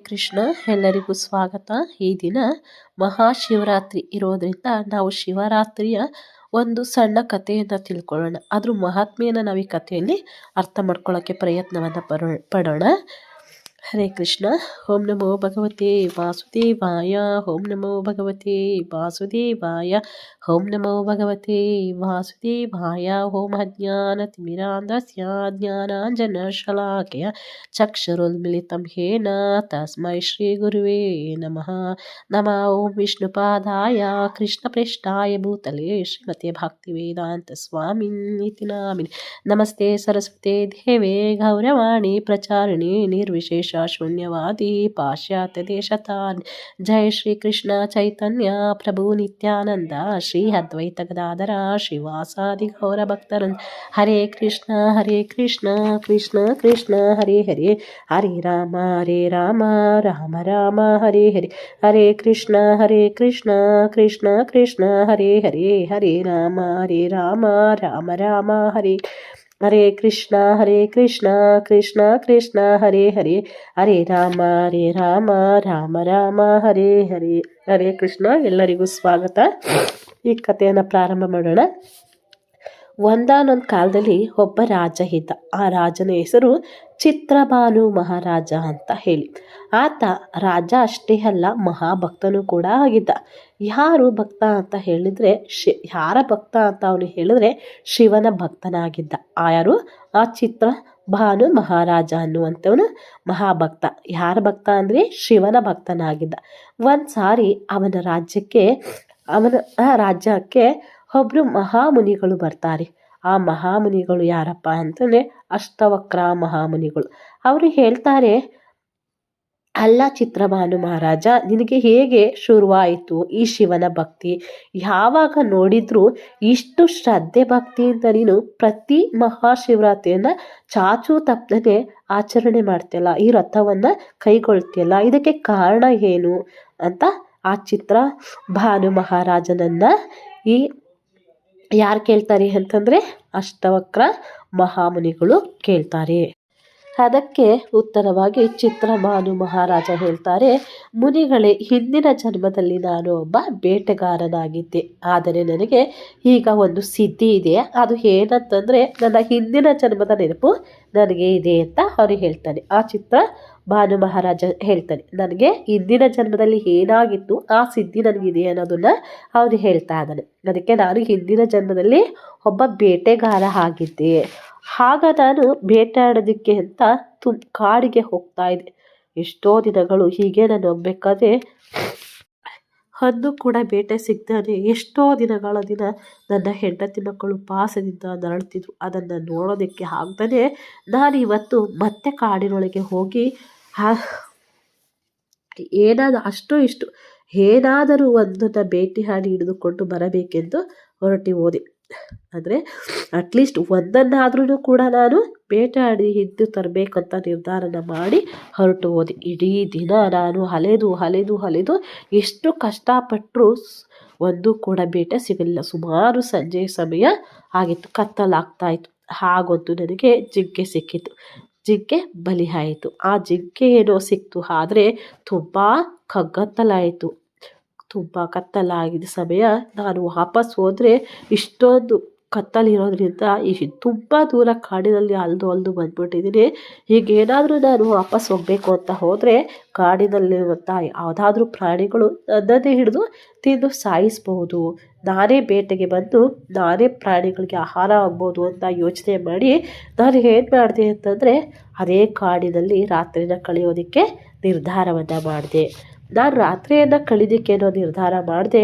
ಕೃಷ್ಣ, ಎಲ್ಲರಿಗೂ ಸ್ವಾಗತ. ಈ ದಿನ ಮಹಾಶಿವರಾತ್ರಿ ಇರೋದ್ರಿಂದ ನಾವು ಶಿವರಾತ್ರಿಯ ಒಂದು ಸಣ್ಣ ಕಥೆಯನ್ನು ತಿಳ್ಕೊಳ್ಳೋಣ. ಅದ್ರ ಮಹಾತ್ಮೆಯನ್ನು ನಾವು ಈ ಕಥೆಯಲ್ಲಿ ಅರ್ಥ ಮಾಡ್ಕೊಳ್ಳೋಕ್ಕೆ ಪ್ರಯತ್ನವನ್ನು ಪಡೋಣ. ಹರೇ ಕೃಷ್ಣ. ಓಂ ನಮೋ ಭಗವತೆ ವಾಸುದೇವಾಯ. ಓಂ ನಮೋ ಭಗವತೆ ವಾಸುದೇವಾಯ. ಓಂ ನಮೋ ಭಗವತೆ ವಾಸುದೇವಾಯ. ಓಂ ಅಜ್ಞಾನತಿಮಿರಾಂಧಸ್ಯ ಜ್ಞಾನಾಂಜನಶಲಾಕಯ ಚಕ್ಷುರುನ್ಮಿಲಿತಂ ಯೇನ ತಸ್ಮೈ ಶ್ರೀ ಗುರುವೇ ನಮಃ. ನಮಃ. ಓಂ ವಿಷ್ಣುಪಾದಾಯ ಕೃಷ್ಣಪ್ರೇಷ್ಠಾಯ ಭೂತಲೆ ಶ್ರೀಮತೆ ಭಕ್ತಿವೇದಾಂತ ಸ್ವಾಮಿನಿತಿ ನಾಮಿನಿ. ನಮಸ್ತೆ ಸರಸ್ವತೆ ದೇವೇ ಗೌರವಾಣಿ ಪ್ರಚಾರಿಣಿ ನಿರ್ವಿಶೇಷ ಶೂನ್ಯವಾದಿ ಪಾಶ್ಚಾತ್ಯ ದೇಶತಾನ್. ಜಯ ಶ್ರೀ ಕೃಷ್ಣ ಚೈತನ್ಯ ಪ್ರಭು ನಿತ್ಯಾನಂದ ಶ್ರೀ ಅದ್ವೈತ ಗದಾಧರ ಶ್ರೀವಾಸಾದಿ ಗೌರ ಭಕ್ತರನ್. ಹರೇ ಕೃಷ್ಣ ಕೃಷ್ಣ ಕೃಷ್ಣ ಹರೇ ಹರೇ, ಹರೇ ರಾಮ ರಾಮ ರಾಮ ಹರೇ ಹರೇ. ಹರೇ ಕೃಷ್ಣ ಕೃಷ್ಣ ಕೃಷ್ಣ ಹರೇ ಹರೇ, ಹರೇ ರಾಮ ರಾಮ ರಾಮ ಹರೇ. ಹರೇ ಕೃಷ್ಣ ಕೃಷ್ಣ ಕೃಷ್ಣ ಹರೇ ಹರೇ, ಹರೇ ರಾಮ ರಾಮ ರಾಮ ಹರೇ ಹರೇ. ಹರೇ ಕೃಷ್ಣ. ಎಲ್ಲರಿಗೂ ಸ್ವಾಗತ. ಈ ಕಥೆಯನ್ನು ಪ್ರಾರಂಭ ಮಾಡೋಣ. ಒಂದಾನೊಂದು ಕಾಲದಲ್ಲಿ ಒಬ್ಬ ರಾಜ ಇದ್ದ. ಆ ರಾಜನ ಹೆಸರು ಚಿತ್ರಭಾನು ಮಹಾರಾಜ ಅಂತ ಹೇಳಿ. ಆತ ರಾಜ ಅಷ್ಟೇ ಅಲ್ಲ, ಮಹಾಭಕ್ತನೂ ಕೂಡ ಆಗಿದ್ದ. ಯಾರು ಭಕ್ತ ಅಂತ ಹೇಳಿದರೆ ಯಾರ ಭಕ್ತ ಅಂತ ಅವನು ಹೇಳಿದ್ರೆ ಶಿವನ ಭಕ್ತನಾಗಿದ್ದ. ಯಾರು? ಆ ಚಿತ್ರಭಾನು ಮಹಾರಾಜ ಅನ್ನುವಂಥವನು ಮಹಾಭಕ್ತ. ಯಾರ ಭಕ್ತ ಅಂದರೆ ಶಿವನ ಭಕ್ತನಾಗಿದ್ದ. ಒಂದು ಸಾರಿ ಅವನ ರಾಜ್ಯಕ್ಕೆ ಒಬ್ಬರು ಮಹಾಮುನಿಗಳು ಬರ್ತಾರೆ. ಆ ಮಹಾಮುನಿಗಳು ಯಾರಪ್ಪ ಅಂತಂದರೆ ಅಷ್ಟವಕ್ರ ಮಹಾಮುನಿಗಳು. ಅವರು ಹೇಳ್ತಾರೆ, ಅಲ್ಲ ಚಿತ್ರಭಾನು ಮಹಾರಾಜ, ನಿನಗೆ ಹೇಗೆ ಶುರುವಾಯಿತು ಈ ಶಿವನ ಭಕ್ತಿ? ಯಾವಾಗ ನೋಡಿದ್ರು ಇಷ್ಟು ಶ್ರದ್ಧೆ ಭಕ್ತಿಯಿಂದ ನೀನು ಪ್ರತಿ ಮಹಾಶಿವರಾತ್ರಿಯನ್ನು ಚಾಚು ತಪ್ಪದೆ ಆಚರಣೆ ಮಾಡ್ತೀಯಲ್ಲ, ಈ ವ್ರತವನ್ನು ಕೈಗೊಳ್ತೀಯಲ್ಲ, ಇದಕ್ಕೆ ಕಾರಣ ಏನು ಅಂತ ಆ ಚಿತ್ರಭಾನು ಮಹಾರಾಜನನ್ನ ಯಾರು ಕೇಳ್ತಾರೆ ಅಂತಂದರೆ ಅಷ್ಟವಕ್ರ ಮಹಾಮುನಿಗಳು ಕೇಳ್ತಾರೆ. ಅದಕ್ಕೆ ಉತ್ತರವಾಗಿ ಚಿತ್ರಭಾನು ಮಹಾರಾಜ ಹೇಳ್ತಾರೆ, ಮುನಿಗಳೇ, ಹಿಂದಿನ ಜನ್ಮದಲ್ಲಿ ನಾನು ಒಬ್ಬ ಬೇಟೆಗಾರನಾಗಿದ್ದೆ. ಆದರೆ ನನಗೆ ಈಗ ಒಂದು ಸಿದ್ಧಿ ಇದೆ. ಅದು ಏನಂತಂದರೆ ನನ್ನ ಹಿಂದಿನ ಜನ್ಮದ ನೆನಪು ನನಗೆ ಇದೆ ಅಂತ ಅವ್ರು ಹೇಳ್ತಾನೆ. ಆ ಚಿತ್ರಭಾನು ಮಹಾರಾಜ ಹೇಳ್ತಾನೆ, ನನಗೆ ಹಿಂದಿನ ಜನ್ಮದಲ್ಲಿ ಏನಾಗಿತ್ತು ಆ ಸಿದ್ಧಿ ನನಗಿದೆ ಅನ್ನೋದನ್ನು ಅವ್ರು ಹೇಳ್ತಾ ಇದ್ದಾನೆ. ಅದಕ್ಕೆ ನಾನು ಹಿಂದಿನ ಜನ್ಮದಲ್ಲಿ ಒಬ್ಬ ಬೇಟೆಗಾರ ಆಗಿದ್ದೆ. ಆಗ ನಾನು ಬೇಟೆಯಾಡೋದಕ್ಕೆ ಅಂತ ಕಾಡಿಗೆ ಹೋಗ್ತಾ ಇದ್ದೆ. ಎಷ್ಟೋ ದಿನಗಳು ಹೀಗೆ ನಾನು ಹೋಗ್ಬೇಕಾದ್ರೆ ಹದ್ದು ಕೂಡ ಬೇಟೆ ಸಿಗ್ತಾನೆ ಎಷ್ಟೋ ದಿನ ನನ್ನ ಹೆಂಡತಿ ಮಕ್ಕಳು ಉಪವಾಸದಿಂದ ನರಳ್ತಿದ್ರು. ಅದನ್ನು ನೋಡೋದಕ್ಕೆ ಆಗ್ತಾನೆ ನಾನು ಇವತ್ತು ಮತ್ತೆ ಕಾಡಿನೊಳಗೆ ಹೋಗಿ ಏನಾದರೂ ಒಂದನ್ನು ಬೇಟೆಯಾಡಿ ಹಿಡಿದುಕೊಂಡು ಬರಬೇಕೆಂದು ಹೋದೆ. ಅಂದರೆ ಅಟ್ಲೀಸ್ಟ್ ಒಂದನ್ನಾದ್ರೂ ಕೂಡ ನಾನು ಬೇಟೆಯಾಡಿ ಹಿಡಿದು ತರಬೇಕಂತ ನಿರ್ಧಾರನ ಮಾಡಿ ಹೊರಟು ಹೋದೆ. ಇಡೀ ದಿನ ನಾನು ಅಲೆದು ಎಷ್ಟು ಕಷ್ಟಪಟ್ಟರೂ ಒಂದು ಕೂಡ ಬೇಟೆ ಸಿಗಲಿಲ್ಲ. ಸುಮಾರು ಸಂಜೆ ಸಮಯ ಆಗಿತ್ತು, ಕತ್ತಲಾಗ್ತಾಯಿತ್ತು. ಹಾಗೊಂದು ನನಗೆ ಜಿಂಕೆ ಸಿಕ್ಕಿತು. ಜಿಂಕೆ ಬಲಿ ಆಯಿತು. ಆ ಜಿಂಕೆ ಏನೋ ಸಿಕ್ತು, ಆದರೆ ತುಂಬ ಕತ್ತಲಾಗಿದ್ದ ಸಮಯ ನಾನು ವಾಪಸ್ ಹೋದರೆ ಇಷ್ಟೊಂದು ಕತ್ತಲಿರೋದ್ರಿಂದ ತುಂಬ ದೂರ ಕಾಡಿನಲ್ಲಿ ಅಲ್ದು ಬಂದ್ಬಿಟ್ಟಿದ್ದೀನಿ. ಹೀಗೇನಾದರೂ ನಾನು ವಾಪಸ್ ಹೋಗಬೇಕು ಅಂತ ಹೋದರೆ ಕಾಡಿನಲ್ಲಿರುವಂಥ ಯಾವುದಾದ್ರೂ ಪ್ರಾಣಿಗಳು ನನ್ನನ್ನೇ ಹಿಡಿದು ತಿಂದು ಸಾಯಿಸ್ಬೋದು. ನಾನೇ ಬೇಟೆಗೆ ಬಂದು ನಾನೇ ಪ್ರಾಣಿಗಳಿಗೆ ಆಹಾರ ಆಗ್ಬೋದು ಅಂತ ಯೋಚನೆ ಮಾಡಿ ನಾನು ಏನು ಮಾಡಿದೆ ಅಂತಂದರೆ ಅದೇ ಕಾಡಿನಲ್ಲಿ ರಾತ್ರಿನ ಕಳೆಯೋದಕ್ಕೆ ನಿರ್ಧಾರವನ್ನು ಮಾಡಿದೆ. ನಾನು ರಾತ್ರಿಯನ್ನು ಕಳೀಲಿಕ್ಕೇನೋ ನಿರ್ಧಾರ ಮಾಡಿದೆ,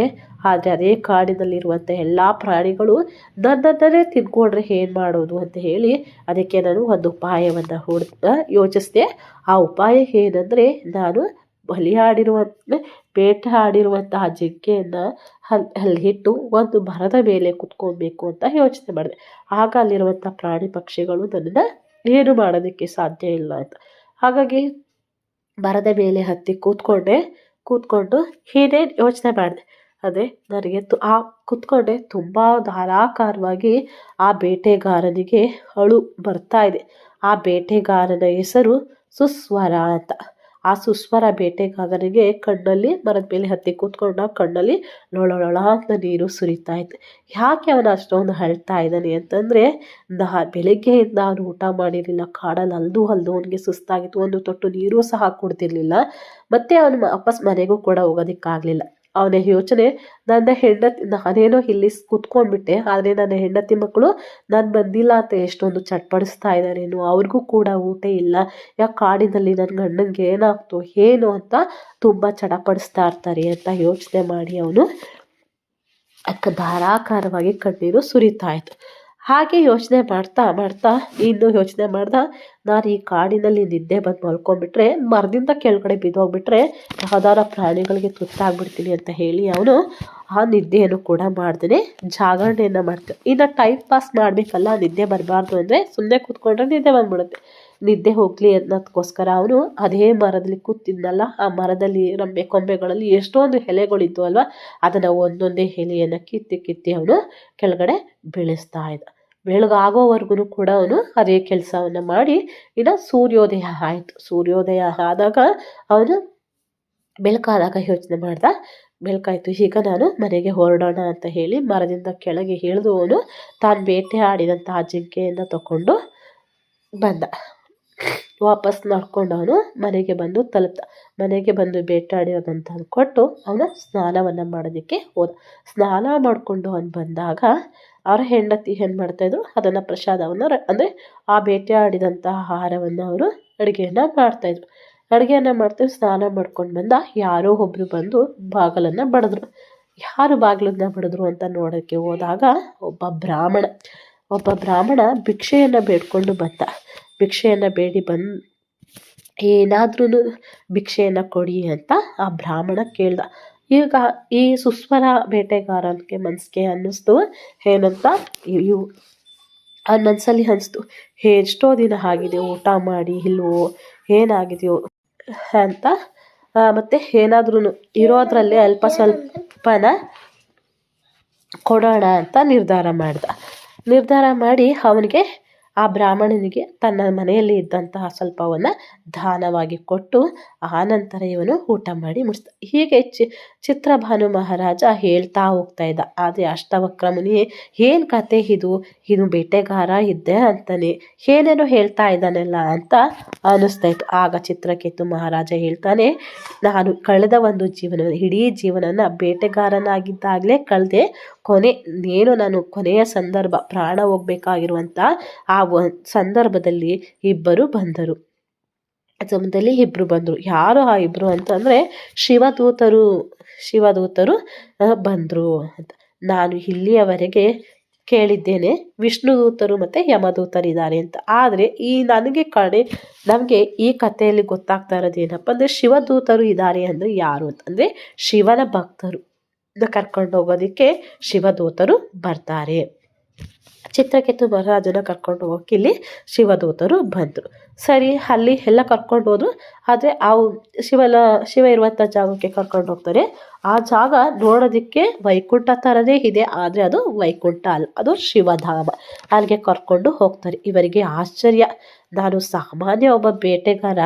ಆದರೆ ಅದೇ ಕಾಡಿನಲ್ಲಿರುವಂಥ ಎಲ್ಲ ಪ್ರಾಣಿಗಳು ನನ್ನನ್ನೇ ತಿನ್ಕೊಂಡ್ರೆ ಏನು ಮಾಡೋದು ಅಂತ ಹೇಳಿ ಅದಕ್ಕೆ ನಾನು ಒಂದು ಉಪಾಯವನ್ನು ಯೋಚಿಸಿದೆ. ಆ ಉಪಾಯ ಏನಂದರೆ, ನಾನು ಬೇಟೆ ಆಡಿರುವಂತಹ ಜಿಂಕೆಯನ್ನು ಅಲ್ಲಿ ಇಟ್ಟು ಒಂದು ಮರದ ಮೇಲೆ ಕುತ್ಕೊಬೇಕು ಅಂತ ಯೋಚನೆ ಮಾಡಿದೆ. ಆಗ ಅಲ್ಲಿರುವಂಥ ಪ್ರಾಣಿ ಪಕ್ಷಿಗಳು ನನ್ನನ್ನು ಏನು ಮಾಡೋದಕ್ಕೆ ಸಾಧ್ಯ ಇಲ್ಲ ಅಂತ. ಹಾಗಾಗಿ ಮರದ ಮೇಲೆ ಹತ್ತಿ ಕೂತ್ಕೊಂಡು ಏನೇನು ಯೋಚನೆ ಮಾಡಿದೆ. ಅದೇ ನನಗೆ ಕೂತ್ಕೊಂಡೆ ತುಂಬ ಧಾರಾಕಾರವಾಗಿ ಆ ಬೇಟೆಗಾರನಿಗೆ ಅಳು ಬರ್ತಾ ಇದೆ. ಆ ಬೇಟೆಗಾರನ ಹೆಸರು ಸುಸ್ವರ ಅಂತ. ಆ ಸುಸ್ವರ ಬೇಟೆಗಾರನಿಗೆ ಕಣ್ಣಲ್ಲಿ ಮರದ ಮೇಲೆ ಹತ್ತಿ ಕೂತ್ಕೊಂಡ ಕಣ್ಣಲ್ಲಿ ಲೊಳಲೊಳ ಅಂತ ನೀರು ಸುರಿತಾ ಇತ್ತು. ಯಾಕೆ ಅವನು ಅಷ್ಟೊಂದು ಅಳ್ತಾ ಇದ್ದಾನೆ ಅಂತಂದರೆ ಬೆಳಗ್ಗೆಯಿಂದ ಅವನು ಊಟ ಮಾಡಿರಲಿಲ್ಲ, ಕಾಡಲ್ಲಿ ಅಲ್ದು ಅವನಿಗೆ ಸುಸ್ತಾಗಿತ್ತು, ಒಂದು ತೊಟ್ಟು ನೀರು ಸಹ ಕುಡ್ತಿರ್ಲಿಲ್ಲ. ಮತ್ತೆ ಅವನು ವಾಪಸ್ ಮನೆಗೂ ಕೂಡ ಹೋಗೋದಕ್ಕಾಗಲಿಲ್ಲ. ಅವನ ಯೋಚನೆ, ನನ್ನ ಹೆಂಡತಿ, ನಾನೇನೋ ಇಲ್ಲಿ ಕೂತ್ಕೊಂಡ್ಬಿಟ್ಟೆ, ಆದರೆ ನನ್ನ ಹೆಂಡತಿ ಮಕ್ಕಳು ನಾನು ಬಂದಿಲ್ಲ ಅಂತ ಎಷ್ಟೊಂದು ಚಟ್ಪಡಿಸ್ತಾ ಇದ್ದಾರೇನು, ಅವ್ರಿಗೂ ಕೂಡ ಊಟ ಇಲ್ಲ, ಯಾಕೆ ಕಾಡಿನಲ್ಲಿ ನನ್ನ ಗಂಡಂಗೆ ಏನಾಗ್ತೋ ಏನು ಅಂತ ತುಂಬ ಚಡಪಡಿಸ್ತಾ ಇರ್ತಾರೆ ಅಂತ ಯೋಚನೆ ಮಾಡಿ ಅವನು ಧಾರಾಕಾರವಾಗಿ ಕಣ್ಣೀರು ಸುರಿತಾ ಇತ್ತು. ಹಾಗೆ ಯೋಚನೆ ಮಾಡ್ತಾ ಮಾಡ್ತಾ ಇನ್ನು ಯೋಚನೆ ಮಾಡ್ದ, ನಾನು ಈ ಕಾಡಿನಲ್ಲಿ ನಿದ್ದೆ ಬಂದು ಮಲ್ಕೊಂಡ್ಬಿಟ್ರೆ, ಮರದಿಂದ ಕೆಳಗಡೆ ಬಿದ್ದೋಗ್ಬಿಟ್ರೆ ಯಾವ್ದಾರ ಪ್ರಾಣಿಗಳಿಗೆ ತುತ್ತಾಗ್ಬಿಡ್ತೀನಿ ಅಂತ ಹೇಳಿ ಅವನು ಆ ನಿದ್ದೆಯನ್ನು ಕೂಡ ಮಾಡ್ದೇ ಜಾಗರಣೆಯನ್ನು ಮಾಡ್ತಾನೆ. ಇನ್ನು ಟೈಮ್ ಪಾಸ್ ಮಾಡಬೇಕಲ್ಲ, ನಿದ್ದೆ ಬರಬಾರ್ದು ಅಂದರೆ ಸುಮ್ಮನೆ ಕೂತ್ಕೊಂಡ್ರೆ ನಿದ್ದೆ ಬಂದ್ಬಿಡುತ್ತೆ. ನಿದ್ದೆ ಹೋಗಲಿ ಅನ್ನೋದಕ್ಕೋಸ್ಕರ ಅವನು ಅದೇ ಮರದಲ್ಲಿ ಕೂತಿದ್ನಲ್ಲ, ಆ ಮರದಲ್ಲಿ ರೆಂಬೆ ಕೊಂಬೆಗಳಲ್ಲಿ ಎಷ್ಟೊಂದು ಎಲೆಗಳಿದ್ದು ಅಲ್ವಾ, ಅದನ್ನು ಒಂದೊಂದೇ ಎಲೆಯನ್ನು ಕಿತ್ತಿ ಅವನು ಕೆಳಗಡೆ ಬೀಳಿಸ್ತಾ ಇದ್ದ. ಬೆಳಗಾಗೋವರೆಗೂ ಕೂಡ ಅವನು ಅದೇ ಕೆಲಸವನ್ನು ಮಾಡಿ ಇನ್ನು ಸೂರ್ಯೋದಯ ಆಯಿತು. ಸೂರ್ಯೋದಯ ಆದಾಗ ಅವನು ಬೆಳಕಾದಾಗ ಯೋಚನೆ ಮಾಡ್ದ, ಬೆಳಕಾಯಿತು, ಈಗ ನಾನು ಮನೆಗೆ ಹೊರಡೋಣ ಅಂತ ಹೇಳಿ ಮರದಿಂದ ಕೆಳಗೆ ಇಳಿದು ಅವನು ತಾನು ಬೇಟೆ ಆಡಿದಂತಹ ಜಿಂಕೆಯನ್ನು ತಗೊಂಡು ಬಂದ. ವಾಪಸ್ ನಡ್ಕೊಂಡು ಅವನು ಮನೆಗೆ ಬಂದು ತಲುಪ್ತ. ಮನೆಗೆ ಬಂದು ಬೇಟಾಡಿರೋದಂತ ಕೊಟ್ಟು ಅವನು ಸ್ನಾನವನ್ನು ಮಾಡೋದಕ್ಕೆ ಹೋದ. ಸ್ನಾನ ಮಾಡಿಕೊಂಡು ಅವನು ಬಂದಾಗ ಅವರ ಹೆಂಡತಿ ಏನು ಮಾಡ್ತಾಯಿದ್ರು, ಅದನ್ನು ಪ್ರಸಾದವನ್ನು ಅಂದರೆ ಆ ಬೇಟೆ ಆಡಿದಂಥ ಆಹಾರವನ್ನು ಅವರು ಅಡುಗೆಯನ್ನು ಮಾಡ್ತಾಯಿದ್ರು. ಅಡುಗೆಯನ್ನು ಮಾಡ್ತಾರೆ. ಸ್ನಾನ ಮಾಡ್ಕೊಂಡು ಬಂದ, ಯಾರೋ ಒಬ್ಬರು ಬಂದು ಬಾಗಿಲನ್ನು ಬಡಿದ್ರು. ಯಾರು ಬಾಗಿಲನ್ನ ಬಡಿದ್ರು ಅಂತ ನೋಡೋಕ್ಕೆ ಹೋದಾಗ ಒಬ್ಬ ಬ್ರಾಹ್ಮಣ ಭಿಕ್ಷೆಯನ್ನು ಬೇಡ್ಕೊಂಡು ಬಂದ. ಭಿಕ್ಷೆಯನ್ನು ಬೇಡಿ ಏನಾದ್ರೂ ಭಿಕ್ಷೆಯನ್ನು ಕೊಡಿ ಅಂತ ಆ ಬ್ರಾಹ್ಮಣ ಕೇಳ್ದ. ಈಗ ಈ ಸುಸ್ವರ ಬೇಟೆಗಾರನಿಗೆ ಮನಸ್ಸಿಗೆ ಅನ್ನಿಸ್ತು ಏನಂತ, ಮನಸ್ಸಲ್ಲಿ ಅನಿಸ್ತು, ಎಷ್ಟೋ ದಿನ ಆಗಿದೆ ಊಟ ಮಾಡಿ ಇಲ್ವೋ, ಏನಾಗಿದೆಯೋ ಅಂತ, ಮತ್ತು ಏನಾದ್ರೂ ಇರೋದ್ರಲ್ಲೇ ಅಲ್ಪ ಸ್ವಲ್ಪನ ಕೊಡೋಣ ಅಂತ ನಿರ್ಧಾರ ಮಾಡಿ ಅವನಿಗೆ, ಆ ಬ್ರಾಹ್ಮಣನಿಗೆ ತನ್ನ ಮನೆಯಲ್ಲಿ ಇದ್ದಂತಹ ಸ್ವಲ್ಪವನ್ನು ದಾನವಾಗಿ ಕೊಟ್ಟು ಆನಂತರ ಇವನು ಊಟ ಮಾಡಿ ಮುಗಿಸ್ದ. ಹೀಗೆ ಚಿತ್ರಭಾನು ಮಹಾರಾಜ ಹೇಳ್ತಾ ಹೋಗ್ತಾ ಇದ್ದ. ಆದರೆ ಅಷ್ಟವಕ್ರ ಮುನಿ ಏನು ಕತೆ ಇದು ಬೇಟೆಗಾರ ಇದ್ದೆ ಅಂತಾನೆ ಏನೇನೋ ಹೇಳ್ತಾ ಇದ್ದಾನೆಲ್ಲ ಅಂತ ಅನ್ನಿಸ್ತಾ ಇತ್ತು. ಆಗ ಚಿತ್ರಕೇತು ಮಹಾರಾಜ ಹೇಳ್ತಾನೆ, ನಾನು ಕಳೆದ ಒಂದು ಇಡೀ ಜೀವನನ ಬೇಟೆಗಾರನಾಗಿದ್ದಾಗಲೇ ಕಳೆದೆ. ನಾನು ಕೊನೆಯ ಸಂದರ್ಭ, ಪ್ರಾಣ ಹೋಗ್ಬೇಕಾಗಿರುವಂಥ ಆ ಸಂದರ್ಭದಲ್ಲಿ ಇಬ್ಬರು ಬಂದರು. ಯಾರು ಆ ಇಬ್ಬರು ಅಂತಂದರೆ ಶಿವದೂತರು ಬಂದರು ಅಂತ. ನಾನು ಇಲ್ಲಿಯವರೆಗೆ ಕೇಳಿದ್ದೇನೆ ವಿಷ್ಣುದೂತರು ಮತ್ತು ಯಮದೂತರಿದ್ದಾರೆ ಅಂತ. ಆದರೆ ನಮಗೆ ಈ ಕಥೆಯಲ್ಲಿ ಗೊತ್ತಾಗ್ತಾ ಇರೋದು ಏನಪ್ಪ ಅಂದರೆ, ಶಿವದೂತರು ಇದ್ದಾರೆ ಅಂದರೆ ಯಾರು ಅಂತಂದರೆ ಶಿವನ ಭಕ್ತರು ಕರ್ಕೊಂಡು ಹೋಗೋದಕ್ಕೆ ಶಿವದೂತರು ಬರ್ತಾರೆ. ಚಿತ್ರಕೇತು ಮಹಾರಾಜನ ಕರ್ಕೊಂಡು ಹೋಗೋಕೆ ಇಲ್ಲಿ ಶಿವದೂತರು ಬಂದರು. ಸರಿ, ಅಲ್ಲಿ ಎಲ್ಲ ಕರ್ಕೊಂಡು ಹೋದ್ರು. ಆದರೆ ಶಿವ ಇರುವಂಥ ಜಾಗಕ್ಕೆ ಕರ್ಕೊಂಡು ಹೋಗ್ತಾರೆ. ಆ ಜಾಗ ನೋಡೋದಕ್ಕೆ ವೈಕುಂಠ ಥರನೇ ಇದೆ, ಆದರೆ ಅದು ವೈಕುಂಠ ಅಲ್ಲ, ಅದು ಶಿವಧಾಮ. ಅಲ್ಲಿಗೆ ಕರ್ಕೊಂಡು ಹೋಗ್ತಾರೆ. ಇವರಿಗೆ ಆಶ್ಚರ್ಯ, ನಾನು ಸಾಮಾನ್ಯ ಒಬ್ಬ ಬೇಟೆಗಾರ,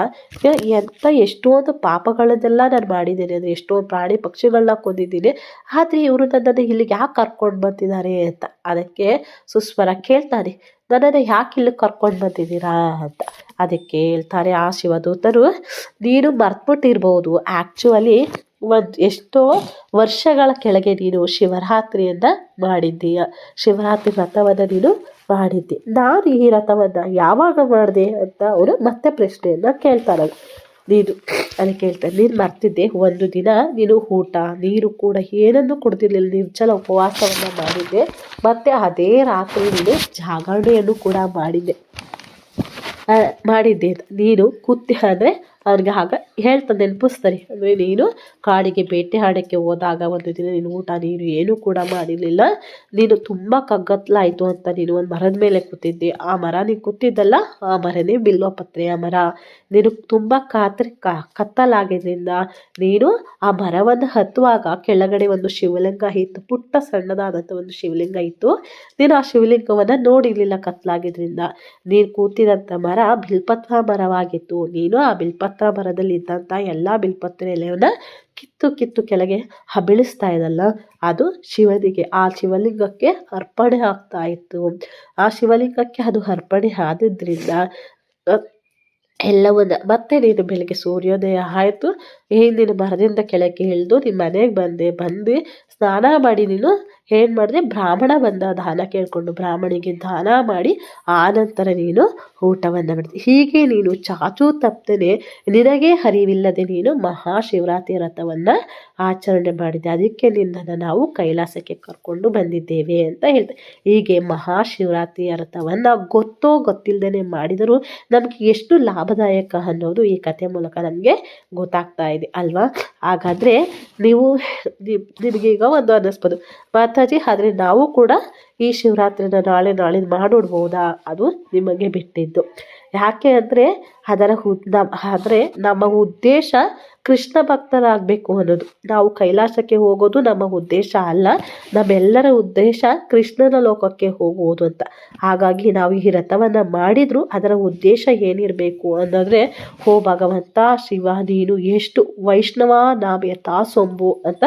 ಎಷ್ಟೊಂದು ಪಾಪಗಳನ್ನೆಲ್ಲ ನಾನು ಮಾಡಿದ್ದೇನೆ, ಅಂದರೆ ಎಷ್ಟೊಂದು ಪ್ರಾಣಿ ಪಕ್ಷಿಗಳನ್ನ ಕೊಂದಿದ್ದೀನಿ, ಆದರೆ ಇವರು ನನ್ನನ್ನು ಇಲ್ಲಿಗೆ ಯಾಕೆ ಕರ್ಕೊಂಡು ಬಂದಿದ್ದಾರೆ ಅಂತ. ಅದಕ್ಕೆ ಸುಸ್ವರ ಕೇಳ್ತಾನೆ, ನನ್ನನ್ನು ಯಾಕೆ ಇಲ್ಲಿಗೆ ಕರ್ಕೊಂಡು ಬಂದಿದ್ದೀರಾ ಅಂತ. ಅದಕ್ಕೆ ಹೇಳ್ತಾರೆ ಆ ಶಿವದೂತರು, ನೀನು ಮರ್ತ್ಬಿಟ್ಟಿರ್ಬೋದು, ಆ್ಯಕ್ಚುಲಿ ಎಷ್ಟೋ ವರ್ಷಗಳ ಕೆಳಗೆ ನೀನು ಶಿವರಾತ್ರಿಯನ್ನು ಮಾಡಿದ್ದೀಯ, ಶಿವರಾತ್ರಿ ವ್ರತವನ್ನು ನೀನು ಮಾಡಿದ್ದೆ. ನಾನು ಈ ವ್ರತವನ್ನು ಯಾವಾಗ ಮಾಡಿದೆ ಅಂತ ಅವರು ಮತ್ತೆ ಪ್ರಶ್ನೆಯನ್ನು ಕೇಳ್ತಾರೆ. ಅದಕ್ಕೆ ಹೇಳ್ತಾರೆ, ನೀನು ಮರ್ತಿದ್ದೆ, ಒಂದು ದಿನ ನೀನು ಊಟ ನೀರು ಕೂಡ ಏನನ್ನೂ ಕುಡ್ದಿರ್ಲಿಲ್ಲ, ನಿರ್ಜಲ ಉಪವಾಸವನ್ನು ಮಾಡಿದ್ದೆ, ಮತ್ತು ಅದೇ ರಾತ್ರಿ ನೀನು ಜಾಗರಣೆಯನ್ನು ಕೂಡ ಮಾಡಿದ್ದೆ ನೀನು ಅಂದರೆ ಅವ್ರಿಗೆ ಆಗ ಹೇಳ್ತಾ ನೆನಪಿಸ್ತಾರೆ. ಅಂದರೆ ನೀನು ಕಾಡಿಗೆ ಬೇಟೆ ಆಡೋಕ್ಕೆ ಹೋದಾಗ ಒಂದು ದಿನ ನೀನು ಊಟ ನೀರು ಏನೂ ಕೂಡ ಮಾಡಿರಲಿಲ್ಲ, ನೀನು ತುಂಬ ಕಗ್ಗತ್ತಲಾಯಿತು ಅಂತ ನೀನು ಒಂದು ಮರದ ಮೇಲೆ ಕೂತಿದ್ದೆ. ಆ ಮರ ನೀನು ಕೂತಿದ್ದಲ್ಲ, ಆ ಮರನೇ ಬಿಲ್ವಪತ್ರೆಯ ಮರ. ನೀನು ತುಂಬ ಕತ್ತಲಾಗಿದ್ದರಿಂದ ನೀನು ಆ ಮರವನ್ನು ಹತ್ತುವಾಗ ಕೆಳಗಡೆ ಒಂದು ಶಿವಲಿಂಗ ಇತ್ತು, ಪುಟ್ಟ ಸಣ್ಣದಾದಂಥ ಒಂದು ಶಿವಲಿಂಗ ಇತ್ತು. ನೀನು ಆ ಶಿವಲಿಂಗವನ್ನು ನೋಡಿರಲಿಲ್ಲ ಕತ್ತಲಾಗಿದ್ದರಿಂದ. ನೀನು ಕೂತಿದಂಥ ಮರ ಬಿಲ್ಪತ್ರ ಮರವಾಗಿತ್ತು. ನೀನು ಆ ಬಿಲ್ಪತ್ರ ಪತ್ರ ಬರದಲ್ಲಿ ಇದ್ದಂಥ ಎಲ್ಲ ಬಿಲ್ಪತ್ರ ಎಲೆಯನ್ನು ಕಿತ್ತು ಕಿತ್ತು ಕೆಳಗೆ ಬೀಳಿಸ್ತಾ ಇದಲ್ಲ, ಅದು ಶಿವನಿಗೆ, ಆ ಶಿವಲಿಂಗಕ್ಕೆ ಅರ್ಪಣೆ ಆಗ್ತಾ ಇತ್ತು. ಆ ಶಿವಲಿಂಗಕ್ಕೆ ಅದು ಅರ್ಪಣೆ ಆದಿದ್ದರಿಂದ ಎಲ್ಲವನ್ನ ಮತ್ತೆ ನೀನು ಬೆಳಗ್ಗೆ ಸೂರ್ಯೋದಯ ಆಯಿತು, ನೀನು ಮರದಿಂದ ಕೆಳಗೆ ಇಳಿದು ನಿಮ್ಮ ಮನೆಗೆ ಬಂದು ಸ್ನಾನ ಮಾಡಿ ನೀನು ಏನು ಮಾಡಿದೆ, ಬ್ರಾಹ್ಮಣ ಬಂದ ದಾನ ಕೇಳಿಕೊಂಡು ಬ್ರಾಹ್ಮಣಿಗೆ ದಾನ ಮಾಡಿ ಆನಂತರ ನೀನು ಊಟವನ್ನು ಮಾಡಿದೆ. ಹೀಗೆ ನೀನು ಚಾಚೂ ತಪ್ಪದೆ ನಿನಗೆ ಅರಿವಿಲ್ಲದೆ ನೀನು ಮಹಾಶಿವರಾತ್ರಿ ವ್ರತವನ್ನು ಆಚರಣೆ ಮಾಡಿದೆ. ಅದಕ್ಕೆ ನಿನ್ನನ್ನು ನಾವು ಕೈಲಾಸಕ್ಕೆ ಕರ್ಕೊಂಡು ಬಂದಿದ್ದೇವೆ ಅಂತ ಹೇಳ್ತಾರೆ. ಹೀಗೆ ಮಹಾಶಿವರಾತ್ರಿ ವ್ರತವನ್ನು ಗೊತ್ತಿಲ್ಲದೇ ಮಾಡಿದರೂ ನಮಗೆ ಎಷ್ಟು ಲಾಭದಾಯಕ ಅನ್ನೋದು ಈ ಕಥೆ ಮೂಲಕ ನಮಗೆ ಗೊತ್ತಾಗ್ತಾ ಇದೆ ಅಲ್ವಾ. ಹಾಗಾದರೆ ನಿಮಗೆ ಈಗ ಒಂದು ಅನ್ನಿಸ್ಬೋದು, ಮಾತಾಜಿ ಆದರೆ ನಾವು ಕೂಡ ಈ ಶಿವರಾತ್ರಿನ ನಾಳೆ ಮಾಡಿಡ್ಬೋದಾ? ಅದು ನಿಮಗೆ ಬಿಟ್ಟಿದ್ದು. ಯಾಕೆ ಅಂದರೆ ನಮ್ಮ ಉದ್ದೇಶ ಕೃಷ್ಣ ಭಕ್ತರಾಗಬೇಕು ಅನ್ನೋದು. ನಾವು ಕೈಲಾಸಕ್ಕೆ ಹೋಗೋದು ನಮ್ಮ ಉದ್ದೇಶ ಅಲ್ಲ, ನಮ್ಮೆಲ್ಲರ ಉದ್ದೇಶ ಕೃಷ್ಣನ ಲೋಕಕ್ಕೆ ಹೋಗುವುದು ಅಂತ. ಹಾಗಾಗಿ ನಾವು ಈ ವ್ರತವನ್ನು ಮಾಡಿದರೂ ಅದರ ಉದ್ದೇಶ ಏನಿರಬೇಕು ಅನ್ನೋದ್ರೆ, ಹೋ ಭಗವಂತ ಶಿವ, ನೀನು ಎಷ್ಟು ವೈಷ್ಣವ ನಾಮ್ಯತಾ ಸೊಂಬು ಅಂತ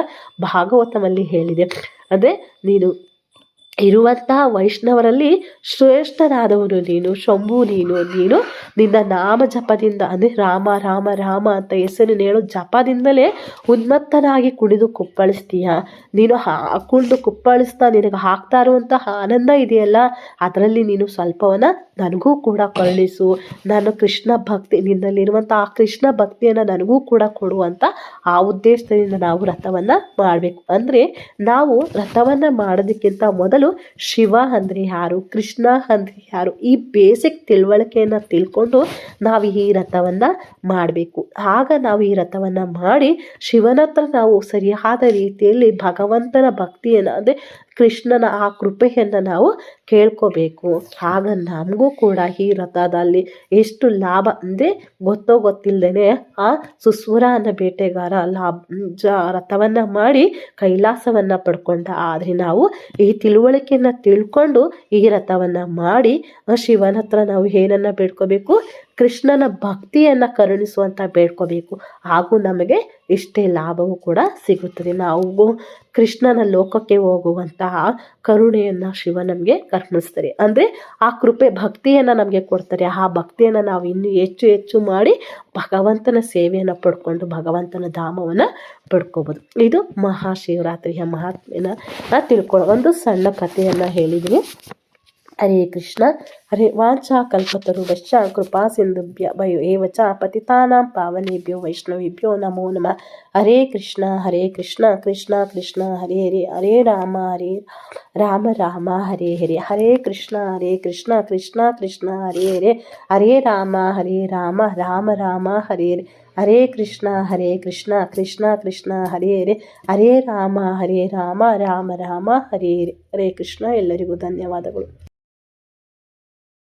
ಭಾಗವತದಲ್ಲಿ ಹೇಳಿದೆ. ಅಂದರೆ ನೀನು ಇರುವಂತಹ ವೈಷ್ಣವರಲ್ಲಿ ಶ್ರೇಷ್ಠನಾದವನು ನೀನು, ಶಂಭು ನೀನು ನಿನ್ನ ನಾಮ ಜಪದಿಂದ, ಅಂದರೆ ರಾಮ ರಾಮ ರಾಮ ಅಂತ ಹೆಸರು ಹೇಳೋ ಜಪದಿಂದಲೇ ಉನ್ಮತ್ತನಾಗಿ ಕುಣಿದು ಕುಪ್ಪಳಿಸ್ತೀಯ. ನೀನು ಕುಣಿದು ಕುಪ್ಪಳಿಸ್ತಾ ನಿನಗೆ ಆಗ್ತಾ ಇರುವಂತಹ ಆನಂದ ಇದೆಯಲ್ಲ, ಅದರಲ್ಲಿ ನೀನು ಸ್ವಲ್ಪವನ್ನು ನನಗೂ ಕೂಡ ಕರುಣಿಸು. ನಾನು ಕೃಷ್ಣ ಭಕ್ತಿ, ನಿನ್ನಲ್ಲಿರುವಂಥ ಆ ಕೃಷ್ಣ ಭಕ್ತಿಯನ್ನು ನನಗೂ ಕೂಡ ಕೊಡುವಂಥ ಆ ಉದ್ದೇಶದಿಂದ ನಾವು ವ್ರತವನ್ನು ಮಾಡಬೇಕು. ಅಂದರೆ ನಾವು ವ್ರತವನ್ನು ಮಾಡೋದಕ್ಕಿಂತ ಮೊದಲು ಶಿವ ಅಂದರೆ ಯಾರು, ಕೃಷ್ಣ ಅಂದರೆ ಯಾರು, ಈ ಬೇಸಿಕ್ ತಿಳುವಳಿಕೆಯನ್ನು ತಿಳ್ಕೊಂಡು ನಾವು ಈ ವ್ರತವನ್ನು ಮಾಡಬೇಕು. ಆಗ ನಾವು ಈ ವ್ರತವನ್ನು ಮಾಡಿ ಶಿವನ ಹತ್ರ ನಾವು ಸರಿಯಾದ ರೀತಿಯಲ್ಲಿ ಭಗವಂತನ ಭಕ್ತಿಯನ್ನು, ಅಂದರೆ ಕೃಷ್ಣನ ಆ ಕೃಪೆಯನ್ನು ನಾವು ಕೇಳ್ಕೋಬೇಕು. ಆಗ ನಮಗೂ ಕೂಡ ಈ ವ್ರತದಲ್ಲಿ ಎಷ್ಟು ಲಾಭ, ಅಂದರೆ ಗೊತ್ತಿಲ್ಲದೇ ಆ ಸುಸ್ವರ ಅನ್ನೋ ಬೇಟೆಗಾರ ವ್ರತವನ್ನು ಮಾಡಿ ಕೈಲಾಸವನ್ನು ಪಡ್ಕೊಂಡ. ಆದರೆ ನಾವು ಈ ತಿಳುವಳಿಕೆಯನ್ನು ತಿಳ್ಕೊಂಡು ಈ ವ್ರತವನ್ನು ಮಾಡಿ ಶಿವನ ಹತ್ರ ನಾವು ಏನನ್ನು ಬೇಡ್ಕೋಬೇಕು, ಕೃಷ್ಣನ ಭಕ್ತಿಯನ್ನು ಕರುಣಿಸುವಂಥ ಬೇಡ್ಕೋಬೇಕು. ಹಾಗೂ ನಮಗೆ ಇಷ್ಟೇ ಲಾಭವೂ ಕೂಡ ಸಿಗುತ್ತದೆ. ನಾವು ಕೃಷ್ಣನ ಲೋಕಕ್ಕೆ ಹೋಗುವಂತಹ ಕರುಣೆಯನ್ನು ಶಿವ ನಮಗೆ ಕರುಣಿಸ್ತಾರೆ. ಅಂದರೆ ಆ ಕೃಪೆ ಭಕ್ತಿಯನ್ನು ನಮಗೆ ಕೊಡ್ತಾರೆ. ಆ ಭಕ್ತಿಯನ್ನು ನಾವು ಇನ್ನೂ ಹೆಚ್ಚು ಮಾಡಿ ಭಗವಂತನ ಸೇವೆಯನ್ನು ಪಡ್ಕೊಂಡು ಭಗವಂತನ ಧಾಮವನ್ನು ಪಡ್ಕೋಬೋದು. ಇದು ಮಹಾಶಿವರಾತ್ರಿಯ ಮಹಾತ್ಮೆಯನ್ನು ತಿಳ್ಕೊಳ್ಳೋ ಒಂದು ಸಣ್ಣ ಕಥೆಯನ್ನು ಹೇಳಿದ್ದೀನಿ. ಹರೇ ಕೃಷ್ಣ. ಹರೇ ವಾಂಛಾ ಕಲ್ಪತರುಶ್ಚ ಕೃಪಾ ಸಿಂಧುಭ್ಯ ಭಯೋ ಏವ ಚ ಪತಿತಾನಾಂ ಪಾವನೇಭ್ಯೋ ವೈಷ್ಣವೇಭ್ಯೋ ನಮೋ ನಮಃ. ಹರೇ ಕೃಷ್ಣ ಕೃಷ್ಣ ಕೃಷ್ಣ ಹರೇ ಹರೇ, ಹರೇ ರಾಮ ರಾಮ ರಾಮ ಹರೇ ಹರೇ, ಹರೇ ಕೃಷ್ಣ ಕೃಷ್ಣ ಕೃಷ್ಣ ಹರೇ ಹರೇ, ಹರೇ ರಾಮ ರಾಮ ರಾಮ ಹರೇ ಹರೇ, ಹರೇ ಕೃಷ್ಣ ಕೃಷ್ಣ ಕೃಷ್ಣ ಹರೇ ಹರೇ, ಹರೇ ರಾಮ ರಾಮ ರಾಮ ಹರೇ ಹರೇ. ಹರೇ ಕೃಷ್ಣ. ಎಲ್ಲರಿಗೂ ಧನ್ಯವಾದಗಳು.